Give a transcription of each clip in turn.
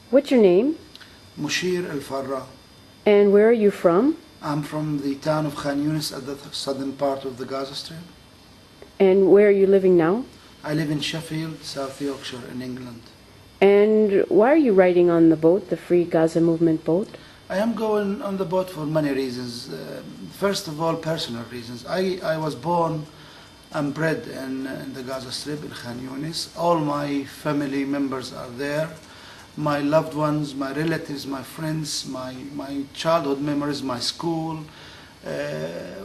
What's your name? Musheir al-Farra. And where are you from? I'm from the town of Khan Yunis at the southern part of the Gaza Strip. And where are you living now? I live in Sheffield, South Yorkshire in England. And why are you riding on the boat, the Free Gaza Movement boat? I am going on the boat for many reasons. First of all, personal reasons. I was born and bred in the Gaza Strip in Khan Yunis. All my family members are there. My loved ones, my relatives, my friends, my childhood memories, my school,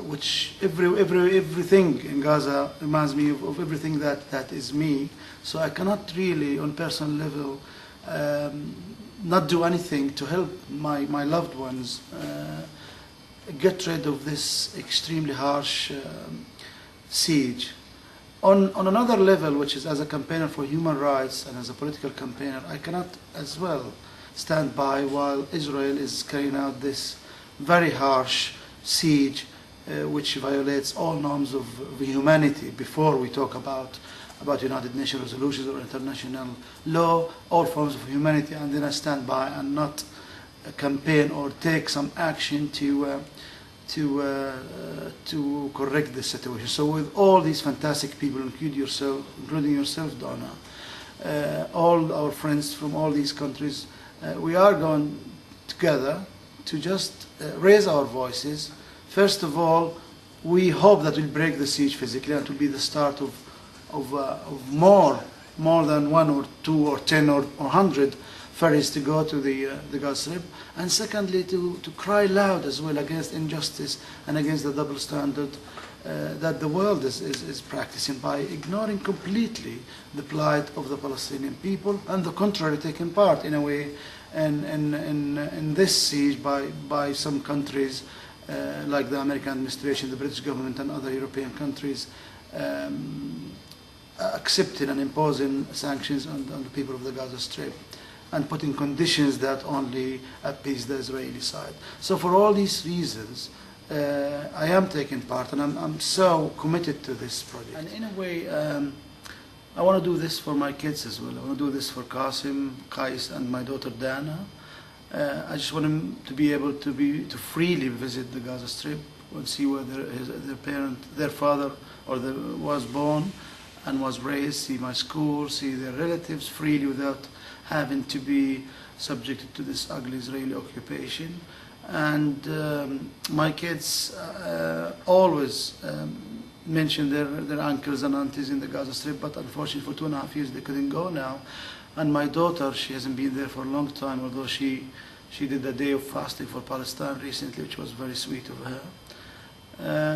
which everything in Gaza reminds me of everything that is me. So I cannot really, on personal level, not do anything to help my loved ones get rid of this extremely harsh siege. On another level, which is as a campaigner for human rights and as a political campaigner, I cannot as well stand by while Israel is carrying out this very harsh siege which violates all norms of humanity. Before we talk about United Nations resolutions or international law, all forms of humanity, and then I stand by and not campaign or take some action to correct the situation. So with all these fantastic people, including yourself, Donna, all our friends from all these countries, we are going together to just raise our voices. First of all, we hope that we'll break the siege physically and it will be the start of more than 1 or 2 or 10 or 100 ferries to go to the Gaza Strip, and secondly to cry loud as well against injustice and against the double standard that the world is practicing by ignoring completely the plight of the Palestinian people, and the contrary, taking part in a way in this siege by some countries like the American administration, the British government, and other European countries accepting and imposing sanctions on the people of the Gaza Strip, and putting conditions that only appease the Israeli side. So for all these reasons, I am taking part, and I'm so committed to this project. And in a way, I want to do this for my kids as well. I want to do this for Qasim, Qais, and my daughter Dana. I just want them to be able to freely visit the Gaza Strip and see where their father was born and was raised, see my school, see their relatives freely without having to be subjected to this ugly Israeli occupation. And my kids always mention their uncles and aunties in the Gaza Strip, but unfortunately for 2.5 years they couldn't go now. And my daughter, she hasn't been there for a long time, although she did a day of fasting for Palestine recently, which was very sweet of her.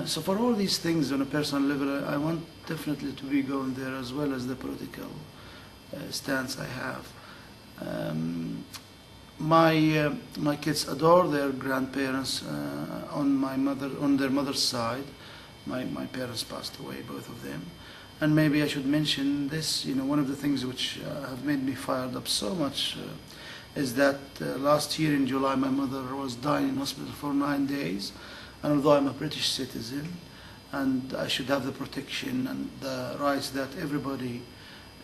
So for all these things on a personal level, I want definitely to be going there, as well as the political stance I have. My kids adore their grandparents on their mother's side. My parents passed away, both of them. And maybe I should mention this, one of the things which have made me fired up so much is that last year in July my mother was dying in hospital for 9 days. And although I'm a British citizen and I should have the protection and the rights that everybody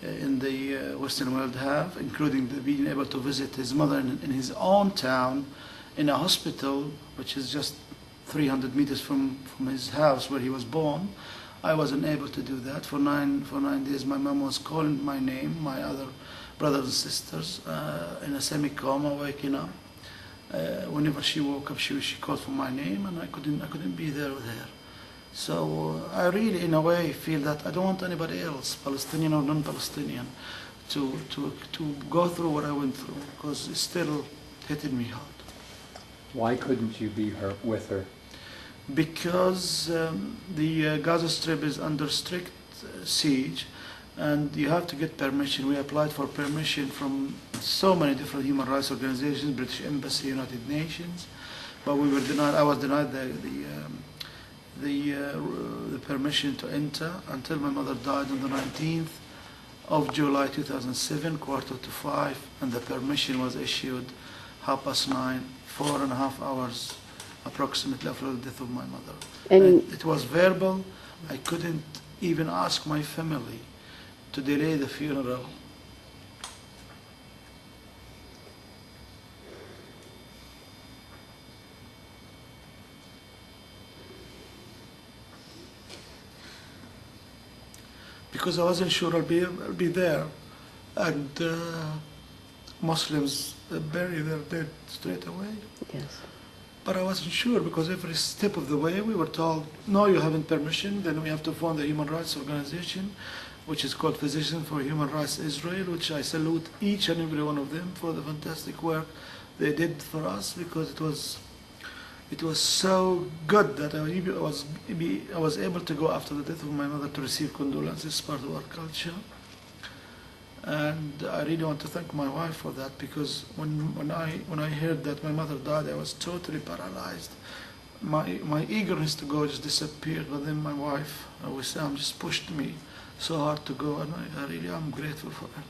in the Western world have, including being able to visit his mother in his own town in a hospital which is just 300 meters from his house where he was born, I wasn't able to do that. For nine days my mom was calling my name, my other brothers and sisters, in a semi-coma, waking up. Whenever she woke up, she called for my name, and I couldn't be there with her. So I really, in a way, feel that I don't want anybody else, Palestinian or non-Palestinian, to go through what I went through, because it's still hitting me hard. Why couldn't you be with her? Because the Gaza Strip is under strict siege, and you have to get permission. We applied for permission from so many different human rights organizations, British Embassy, United Nations, but we were denied. I was denied the permission to enter until my mother died on the 19th of July 2007, 4:45, and the permission was issued 9:30, 4.5 hours approximately after the death of my mother. And it was verbal. I couldn't even ask my family to delay the funeral. because I wasn't sure I'll be there, and Muslims bury their dead straight away. Yes. But I wasn't sure because every step of the way we were told, no, you haven't permission. Then we have to form the human rights organization, which is called Physicians for Human Rights Israel, which I salute each and every one of them for the fantastic work they did for us, because it was so good that I was able to go after the death of my mother to receive condolences as part of our culture. And I really want to thank my wife for that, because when I heard that my mother died, I was totally paralyzed. My eagerness to go just disappeared, but then my wife, Wissam, just pushed me so hard to go, and I really am grateful for her.